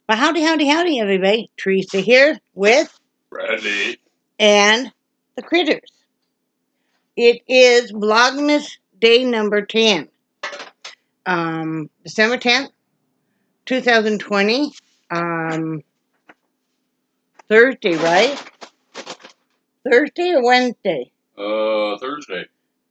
Well, howdy, everybody. Theresa here with Ready. and the critters. It is Vlogmas day number 10. December 10th, 2020. Thursday, right? Thursday or Wednesday? Thursday.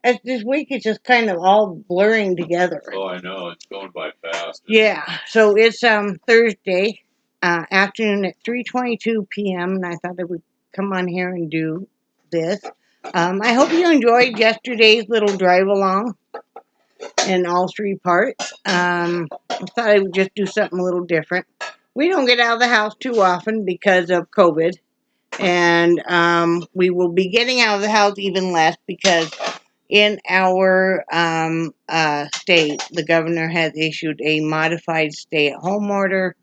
As this week is just kind of all blurring together. Oh, I know. It's going by fast. Yeah, so it's Thursday afternoon at 3:22 p.m. and I thought I would come on here and do this. I hope you enjoyed yesterday's little drive along in all three parts. I thought I would just do something a little different. We don't get out of the house too often because of COVID, and we will be getting out of the house even less because in our state, the governor has issued a modified stay-at-home order,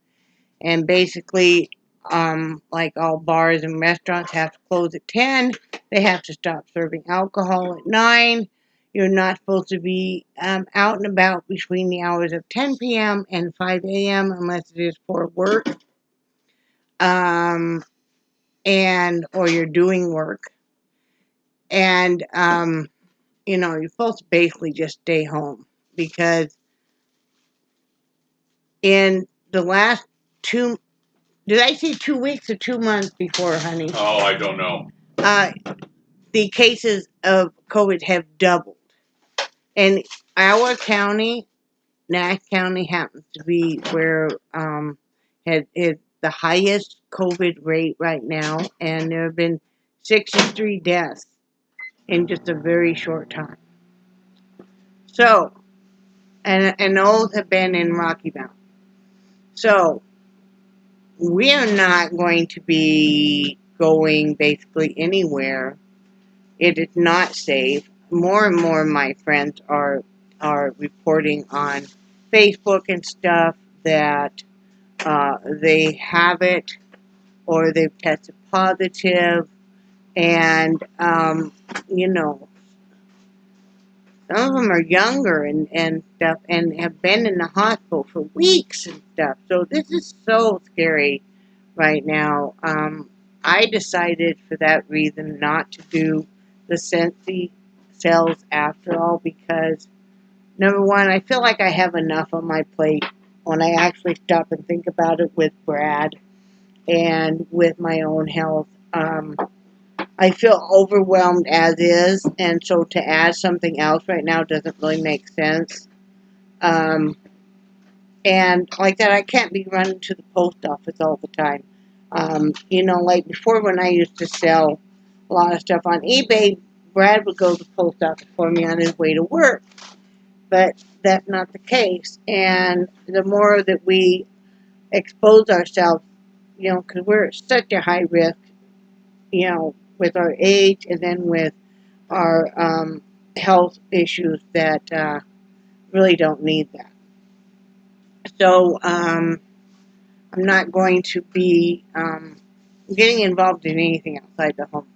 and basically, like all bars and restaurants have to close at 10, they have to stop serving alcohol at 9. You're not supposed to be out and about between the hours of 10 p.m. and 5 a.m. unless it is for work, and or you're doing work, and you're supposed to basically just stay home because in the last did I say 2 weeks or 2 months before, honey? Oh, I don't know. The cases of COVID have doubled. And our county, Nash County, happens to be where is the highest COVID rate right now, and there have been 63 deaths in just a very short time. So, and those have been in Rocky Mountain. So, we are not going to be going basically anywhere. It is not safe. More and more of my friends are reporting on Facebook and stuff that they have it or they've tested positive, and some of them are younger and stuff and have been in the hospital for weeks and stuff. So this is so scary right now. I decided for that reason not to do the Sensi cells after all because, number one, I feel like I have enough on my plate when I actually stop and think about it with Brad and with my own health. I feel overwhelmed as is, and so to add something else right now doesn't really make sense. And like that, I can't be running to the post office all the time. Like before when I used to sell a lot of stuff on eBay, Brad would go to the post office for me on his way to work. But that's not the case. And the more that we expose ourselves, because we're such a high risk, with our age and then with our health issues that really don't need that. So I'm not going to be getting involved in anything outside the home.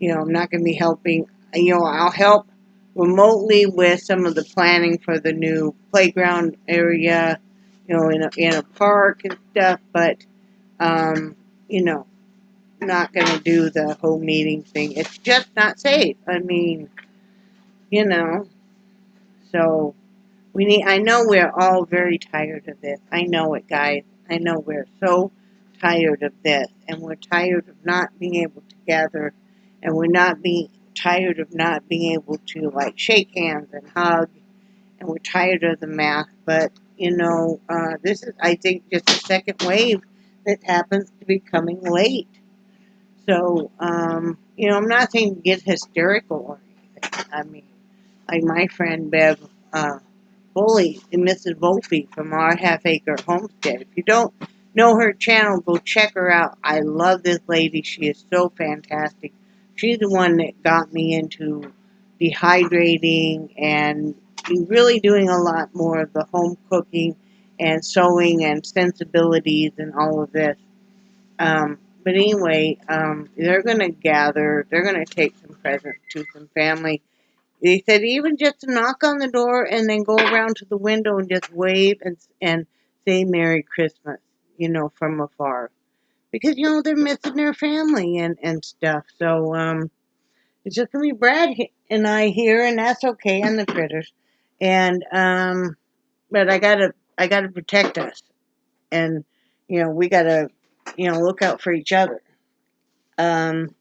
I'm not going to be helping. I'll help remotely with some of the planning for the new playground area, in a park and stuff, but, not going to do the whole meeting thing. It's just not safe. I mean, so I know we're all very tired of this. I know it, guys. I know we're so tired of this, and we're tired of not being able to gather, and tired of not being able to shake hands and hug, and we're tired of the mask. But this is, I think, just a second wave that happens to be coming late. So I'm not saying to get hysterical or anything. I mean, like my friend Bev Foley and Mrs. Volpe from our half-acre homestead. If you don't know her channel, go check her out. I love this lady. She is so fantastic. She's the one that got me into dehydrating and really doing a lot more of the home cooking and sewing and sensibilities and all of this. But anyway, they're going to gather. They're going to take some presents to some family. They said even just to knock on the door and then go around to the window and just wave and say Merry Christmas. from afar. Because, they're missing their family and stuff. So, it's just going to be Brad and I here, and that's okay, and the critters. And, but I gotta protect us. And, we gotta, look out for each other. Um,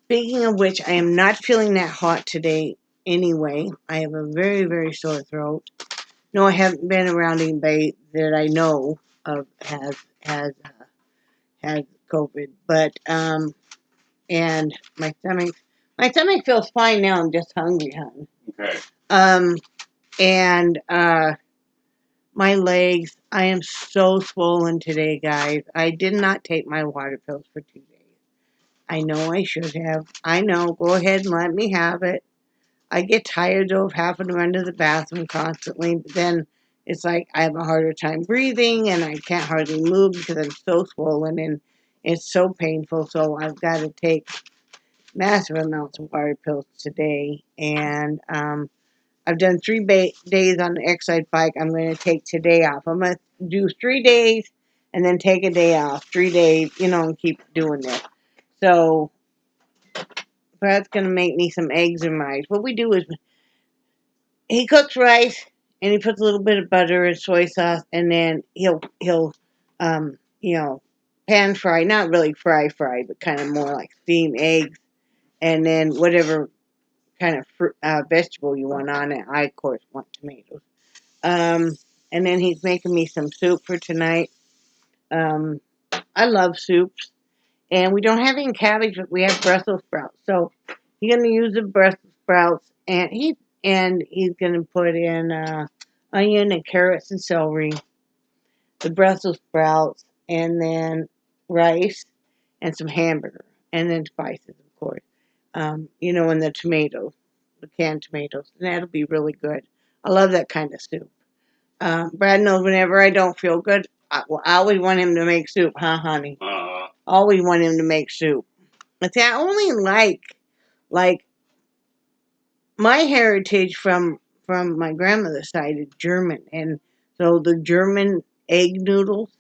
Speaking of which, I am not feeling that hot today anyway. I have a very, very sore throat. No, I haven't been around anybody that I know of has COVID, but and my stomach feels fine now. I'm just hungry, hon. Okay. And my legs. I am so swollen today, guys. I did not take my water pills for 2 days. I know I should have. I know. Go ahead and let me have it. I get tired though of having to run to the bathroom constantly, but then it's like I have a harder time breathing and I can't hardly move because I'm so swollen and it's so painful. So I've got to take massive amounts of water pills today. And I've done 3 days on the exercise bike. I'm going to take today off. I'm going to do 3 days and then take a day off. 3 days, and keep doing this. So Brad's going to make me some eggs and rice. What we do is he cooks rice and he puts a little bit of butter and soy sauce, and then he'll um you know pan fry, not really fry, but kind of more like steam eggs, and then whatever kind of vegetable you want on it. I of course want tomatoes. Um, and then he's making me some soup for tonight. Um, I love soups, and we don't have any cabbage, but we have Brussels sprouts. So he's gonna use the Brussels sprouts, and he's gonna put in onion and carrots and celery, the Brussels sprouts, and then rice and some hamburger, and then spices, of course. And the tomatoes, the canned tomatoes, and that'll be really good. I love that kind of soup. Brad knows whenever I don't feel good, I always want him to make soup, huh, honey? Always want him to make soup. But see, I only like my heritage from my grandmother's side is German, and so the German egg noodles,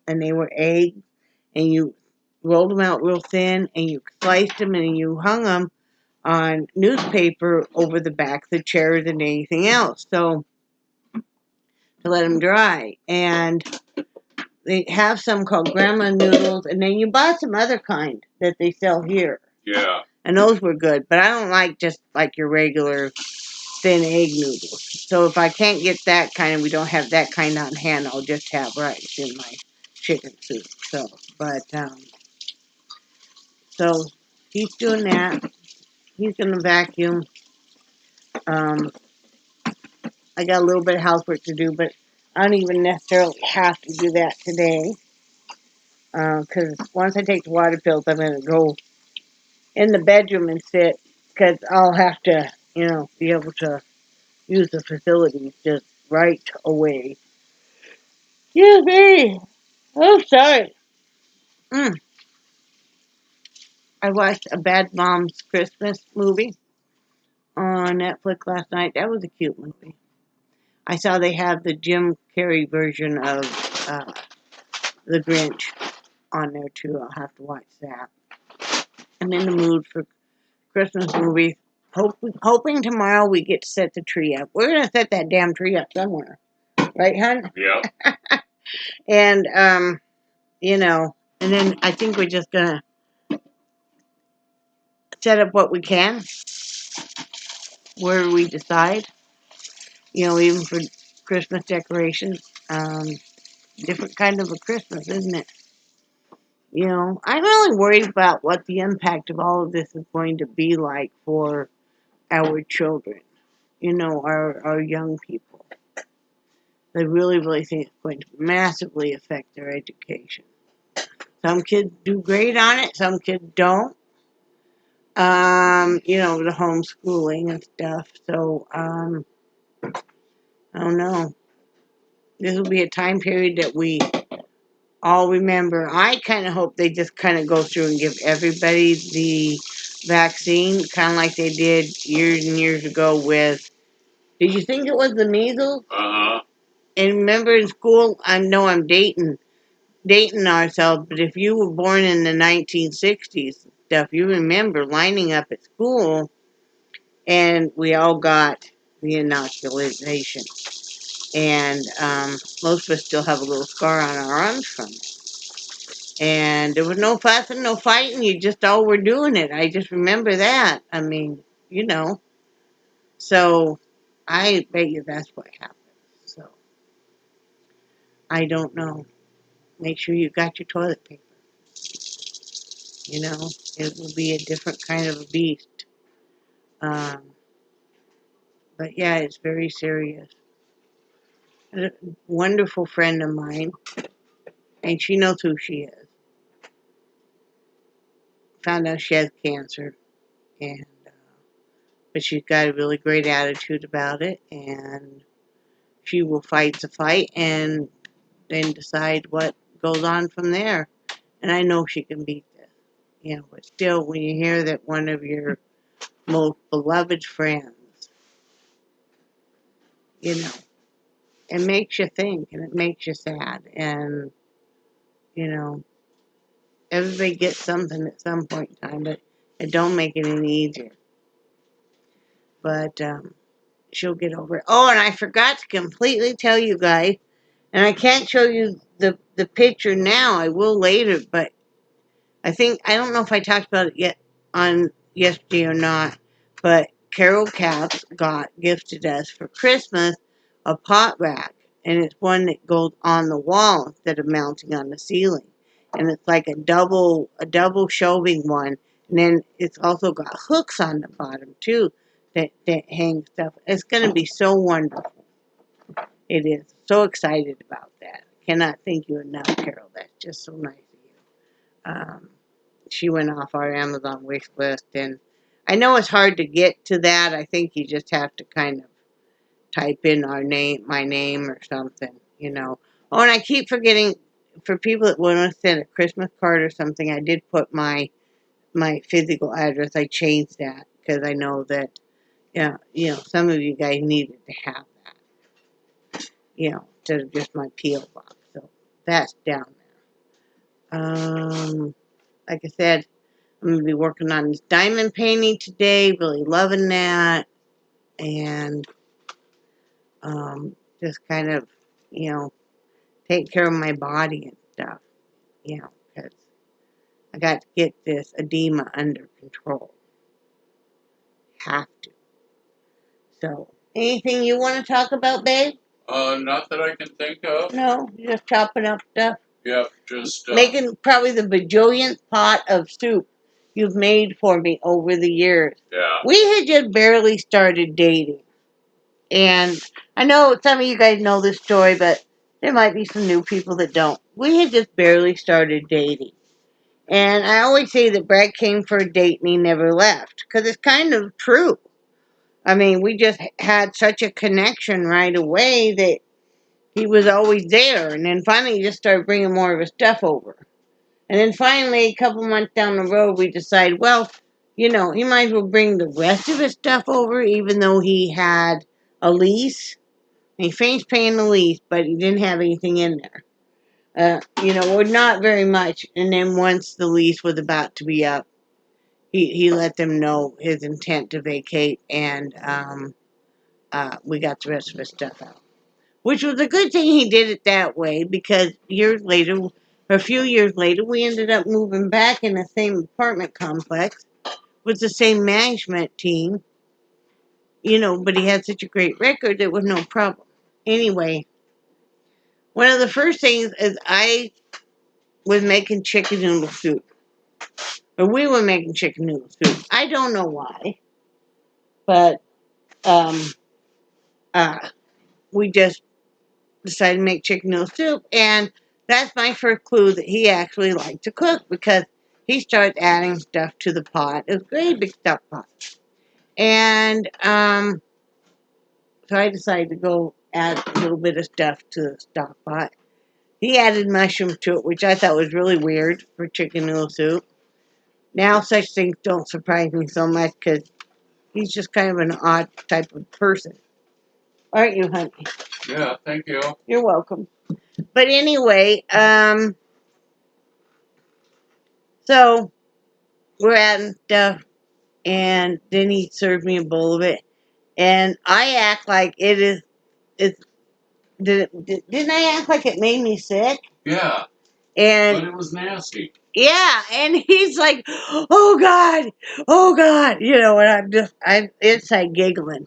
and they were eggs, and you rolled them out real thin, and you sliced them, and you hung them on newspaper over the back of the chairs and anything else, so to let them dry. And they have some called grandma noodles, and then you bought some other kind that they sell here. Yeah. And those were good, but I don't like just like your regular thin egg noodles. So if I can't get that kind and we don't have that kind on hand, I'll just have rice in my chicken soup. So he's doing that. He's gonna vacuum. Um, I got a little bit of housework to do, but I don't even necessarily have to do that today. Because once I take the water pills, I'm gonna go in the bedroom and sit. Because I'll have to, be able to use the facilities just right away. Yeah, baby. Oh, sorry. Mm. I watched a Bad Moms Christmas movie on Netflix last night. That was a cute movie. I saw they have the Jim Carrey version of The Grinch on there too. I'll have to watch that. I'm in the mood for Christmas movies. Hoping tomorrow we get to set the tree up. We're gonna set that damn tree up somewhere, right, hon? Yeah. And and then I think we're just gonna set up what we can, where we decide. Even for Christmas decorations. Different kind of a Christmas, isn't it? I'm really worried about what the impact of all of this is going to be like for our children, our young people. I really, really think it's going to massively affect their education. Some kids do great on it, some kids don't. The homeschooling and stuff. So, I don't know. This will be a time period that we all remember. I kind of hope they just kind of go through and give everybody the vaccine, kind of like they did years and years ago with. Did you think it was the measles? Uh-huh. And remember in school, I know I'm dating ourselves, but if you were born in the 1960s and stuff, you remember lining up at school, and we all got the inoculation. And most of us still have a little scar on our arms from it. And there was no fussing, no fighting. You just all were doing it. I just remember that. I mean, you know. So I bet you that's what happened. So I don't know. Make sure you got your toilet paper. You know, it will be a different kind of a beast. Um, but yeah, it's very serious. A wonderful friend of mine, and she knows who she is. Found out she has cancer, and but she's got a really great attitude about it, and she will fight the fight and then decide what goes on from there. And I know she can beat this, you know. But still, when you hear that one of your most beloved friends, you know, it makes you think and it makes you sad. And, you know, everybody gets something at some point in time, but it don't make it any easier. But she'll get over it. Oh, and I forgot to completely tell you guys, and I can't show you the picture now. I will later, but I don't know if I talked about it yet on yesterday or not, but Carol Caps gifted us for Christmas a pot rack, and it's one that goes on the wall instead of mounting on the ceiling, and it's like a double shelving one, and then it's also got hooks on the bottom too that hang stuff. It's going to be so wonderful. It is. So excited about that. Cannot thank you enough, Carol. That's just so nice of you. She went off our Amazon wish list, and I know it's hard to get to that. I think you just have to kind of type in my name or something, you know. Oh, and I keep forgetting, for people that want to send a Christmas card or something, I did put my physical address. I changed that because I know that, yeah, you know, some of you guys needed to have that, you know, instead of just my P.O. box. So that's down there. Like I said, I'm going to be working on this diamond painting today, really loving that, and just kind of, you know, take care of my body and stuff, you know, because I got to get this edema under control. Have to. So, anything you want to talk about, babe? Not that I can think of. No, just chopping up stuff. Yeah, just Making probably the bajillionth pot of soup you've made for me over the years. yeah. We had just barely started dating. And I know some of you guys know this story, but there might be some new people that don't. We had just barely started dating. And I always say that Brad came for a date and he never left. Because it's kind of true. I mean, we just had such a connection right away that he was always there. And then finally he just started bringing more of his stuff over. And then finally, a couple months down the road, we decided, well, you know, he might as well bring the rest of his stuff over, even though he had a lease. He finished paying the lease, but he didn't have anything in there. You know, or not very much. And then once the lease was about to be up, he let them know his intent to vacate, and we got the rest of his stuff out. Which was a good thing he did it that way, because a few years later, we ended up moving back in the same apartment complex with the same management team, you know, but he had such a great record, there was no problem. Anyway, one of the first things is I was making chicken noodle soup. Or we were making chicken noodle soup. I don't know why, but um, we just decided to make chicken noodle soup, and that's my first clue that he actually liked to cook, because he started adding stuff to the pot. It was a great big stock pot. And so I decided to go add a little bit of stuff to the stock pot. He added mushroom to it, which I thought was really weird for chicken noodle soup. Now such things don't surprise me so much because he's just kind of an odd type of person. Aren't you, honey? Yeah, thank you. You're welcome. But anyway, so we're at and stuff, and then he served me a bowl of it, and I act like it is. Didn't I act like it made me sick? Yeah, And but it was nasty. yeah, and he's like, "Oh God, oh God," you know, and I'm inside giggling,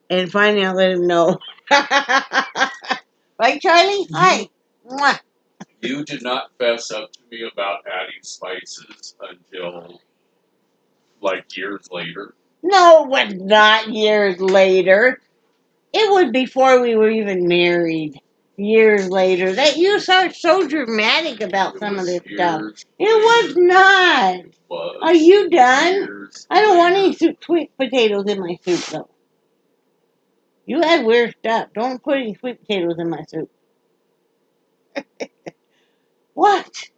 and finally I let him know. Right, Charlie? Hi. Mwah. You did not fess up to me about adding spices until like years later. No, it was not years later. It was before we were even married. Years later, that you are so dramatic about some of this stuff. It was not. Was Are you done? years I don't want later. any sweet potatoes in my soup, though. You had weird stuff. Don't put any sweet potatoes in my soup. What?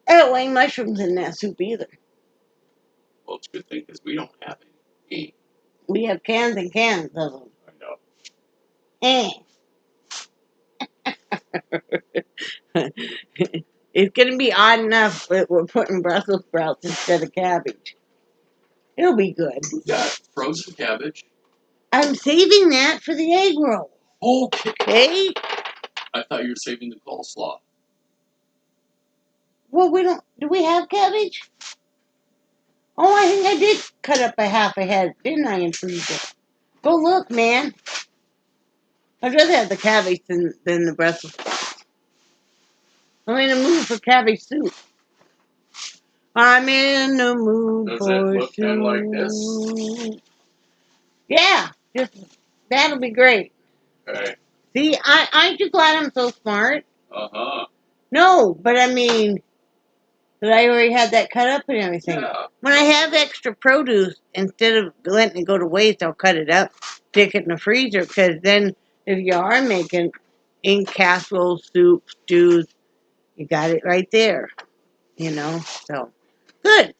I don't like mushrooms in that soup either. Well, it's a good thing because we don't have any. We have cans and cans of them. I know. Eh. It's going to be odd enough that we're putting Brussels sprouts instead of cabbage. It'll be good. We got frozen cabbage. I'm saving that for the egg roll. Okay. Okay? I thought you were saving the coleslaw. Well, we don't. Do we have cabbage? Oh, I think I did cut up a half a head, didn't I, and freeze it? Go look, man. I'd rather have the cabbage than the Brussels sprouts. I'm in the mood for cabbage soup. I'm in the mood Does for it look soup. kind of like this? Yeah, that'll be great. Okay. See, aren't you glad I'm so smart? Uh-huh. No, but I mean, that I already had that cut up and everything. Yeah. When I have extra produce, instead of letting it go to waste, I'll cut it up, stick it in the freezer, because then if you are making in casserole, soup, stews, you got it right there, you know, so good.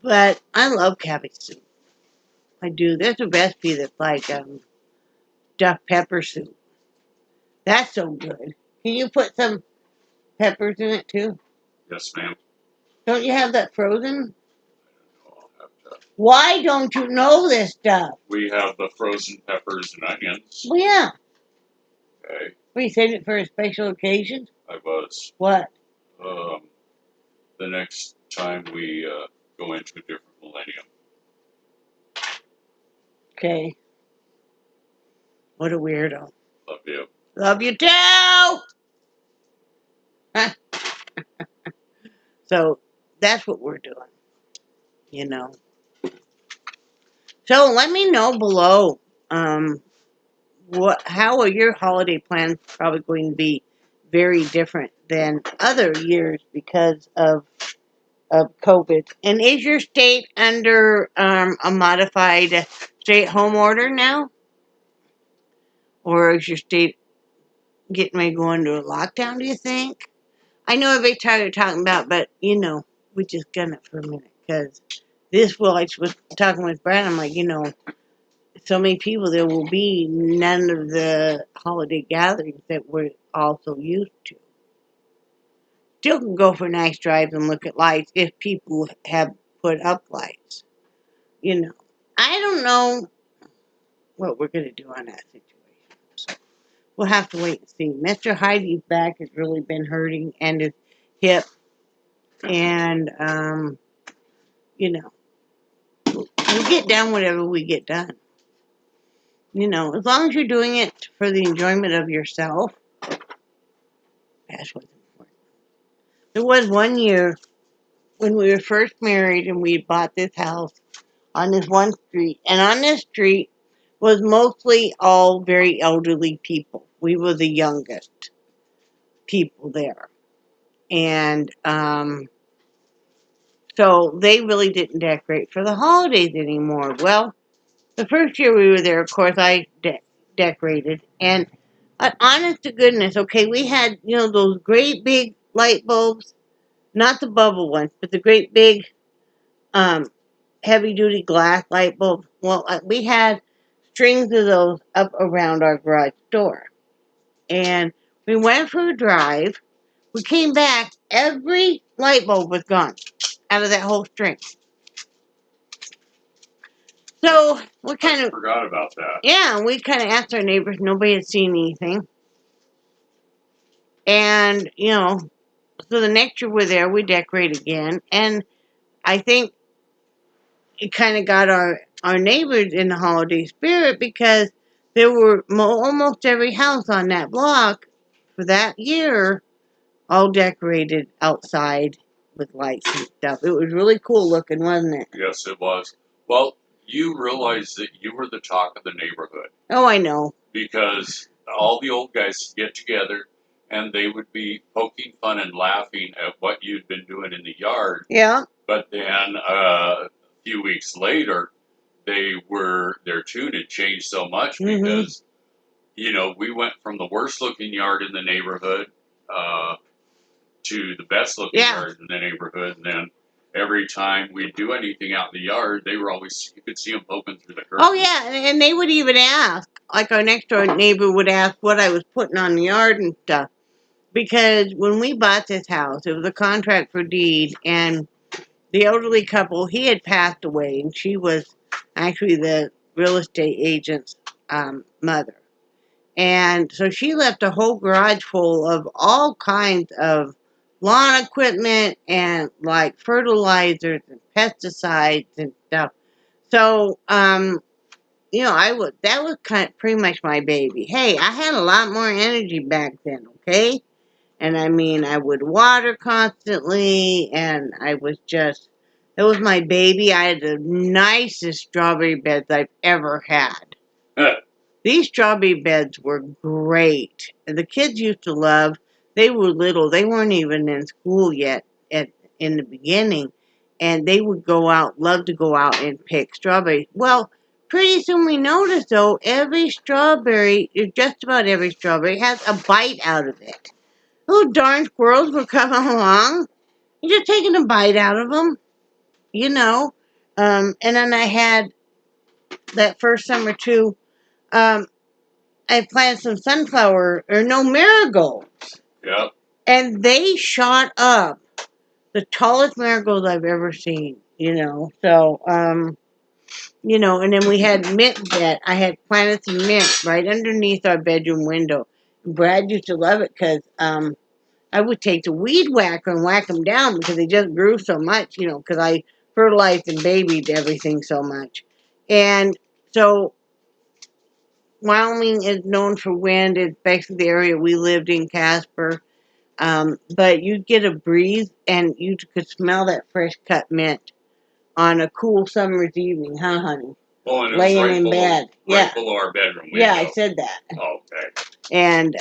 But I love cabbage soup. I do. There's a recipe that's like stuffed pepper soup. That's so good. Can you put some peppers in it too? Yes, ma'am. Don't you have that frozen? I'll have to. Why don't you know this stuff? We have the frozen peppers and onions. Well, yeah. Okay. We saved it for a special occasion. I was. What? The next time we go into a different millennium. Okay. What a weirdo. Love you. Love you too! So, that's what we're doing. You know. So, let me know below. How are your holiday plans probably going to be very different than other years because of COVID? And is your state under a modified stay-at-home order now? Or is your state getting ready to go into a lockdown, do you think? I know every time you're talking about, but, you know, we just gun it for a minute. Because I was talking with Brad, I'm like, you know, so many people, there will be none of the holiday gatherings that we're also used to. Still can go for nice drives and look at lights if people have put up lights. You know, I don't know what we're going to do on that situation. So we'll have to wait and see. Mr. Heide's back has really been hurting, and his hip, and, you know, we'll get done whatever we get done. You know, as long as you're doing it for the enjoyment of yourself, that's what's important. There was one year when we were first married and we bought this house on this one street. And on this street was mostly all very elderly people. We were the youngest people there. And so they really didn't decorate for the holidays anymore. Well, the first year we were there, of course, I decorated. And honest to goodness, okay, we had, you know, those great big light bulbs. Not the bubble ones, but the great big heavy-duty glass light bulbs. Well, we had strings of those up around our garage door. And we went for a drive. We came back, every light bulb was gone out of that whole string. So we kind of forgot about that. Yeah, we kind of asked our neighbors. Nobody had seen anything. And, so the next year we're there, we decorate again. And I think it kind of got our neighbors in the holiday spirit because there were almost every house on that block for that year all decorated outside with lights and stuff. It was really cool looking, wasn't it? Yes, it was. Well, you realize that you were the talk of the neighborhood. Oh, I know. Because all the old guys get together and they would be poking fun and laughing at what you'd been doing in the yard. Yeah. But then a few weeks later, their tune had changed so much because, we went from the worst looking yard in the neighborhood to the best looking yard in the neighborhood. And then every time we'd do anything out in the yard, you could see them poking through the curtains. Oh, yeah, and they would even ask, like our next door neighbor would ask what I was putting on the yard and stuff. Because when we bought this house, it was a contract for deed, and the elderly couple, he had passed away, and she was actually the real estate agent's mother. And so she left a whole garage full of all kinds of lawn equipment and like fertilizers and pesticides and stuff. So, that was pretty much my baby. Hey, I had a lot more energy back then, okay? And I mean, I would water constantly, and it was my baby. I had the nicest strawberry beds I've ever had. These strawberry beds were great. The kids used to love. They were little. They weren't even in school yet in the beginning. And they would love to go out and pick strawberries. Well, pretty soon we noticed, though, just about every strawberry has a bite out of it. Little darn squirrels were coming along and just taking a bite out of them, And then I had that first summer, too, I planted some marigolds. Yep. And they shot up the tallest marigolds I've ever seen, So, and then we had mint bed. I had planted some mint right underneath our bedroom window. Brad used to love it because I would take the weed whacker and whack them down because they just grew so much, because I fertilized and babied everything so much. And so Wyoming is known for wind, especially the area we lived in, Casper. But you'd get a breeze and you could smell that fresh cut mint on a cool summer's evening, huh, honey? Oh, and it laying was right in below, bed. Right below our bedroom window. Yeah, I said that. Oh, okay. And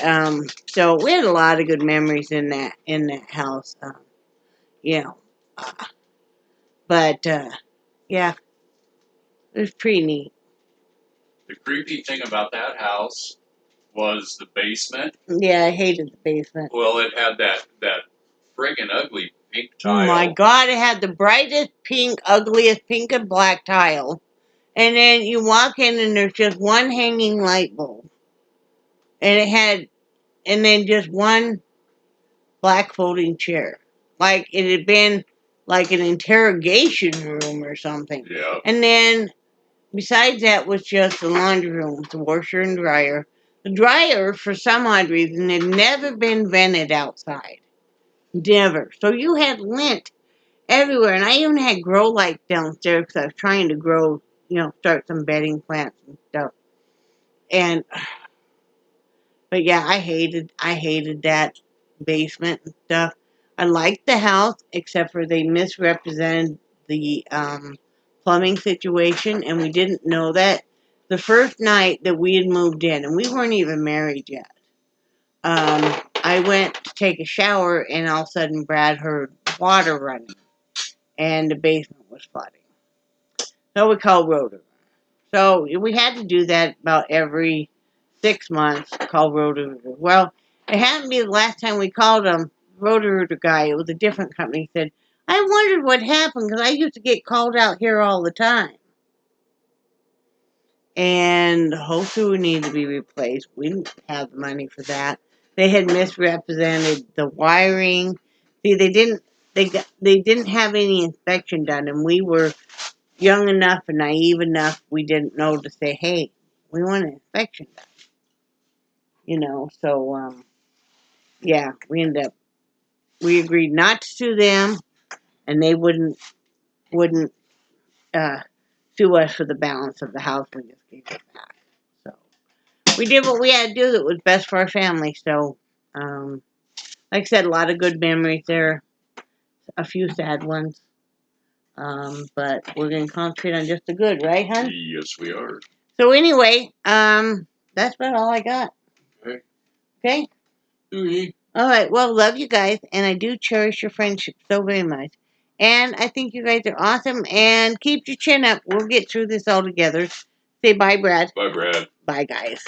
so we had a lot of good memories in that house. But yeah, it was pretty neat. The creepy thing about that house was the basement. Yeah, I hated the basement. Well, it had that friggin' ugly pink tile. Oh my God, it had the brightest pink, ugliest pink and black tile. And then you walk in and there's just one hanging light bulb. And then just one black folding chair. Like it had been like an interrogation room or something. Yeah. And then besides that was just the laundry room with the washer and dryer. The dryer, for some odd reason, had never been vented outside. Never. So you had lint everywhere. And I even had grow lights downstairs because I was trying to grow, start some bedding plants and stuff. But yeah, I hated that basement and stuff. I liked the house, except for they misrepresented the plumbing situation, and we didn't know that. The first night that we had moved in, and we weren't even married yet, I went to take a shower, and all of a sudden Brad heard water running, and the basement was flooding. So we called Rotor. So we had to do that about every 6 months, call Roto-Rooter. Well, it happened to be the last time we called him, Roto-Rooter guy. It was a different company. He said, I wondered what happened because I used to get called out here all the time. and hopefully we need to be replaced. We didn't have the money for that. They had misrepresented the wiring. See, they didn't have any inspection done, and we were young enough and naive enough. We didn't know to say, "Hey, we want an inspection done." So yeah, we agreed not to sue them, and they wouldn't uh, sue us for the balance of the house. We just gave it back. So we did what we had to do that was best for our family. So, like I said, a lot of good memories there, a few sad ones. But we're going to concentrate on just the good, right, hon? Yes, we are. So anyway, that's about all I got. Okay. Okay? Okay. All right. Well, love you guys, and I do cherish your friendship so very much. And I think you guys are awesome, and keep your chin up. We'll get through this all together. Say bye, Brad. Bye, Brad. Bye, guys.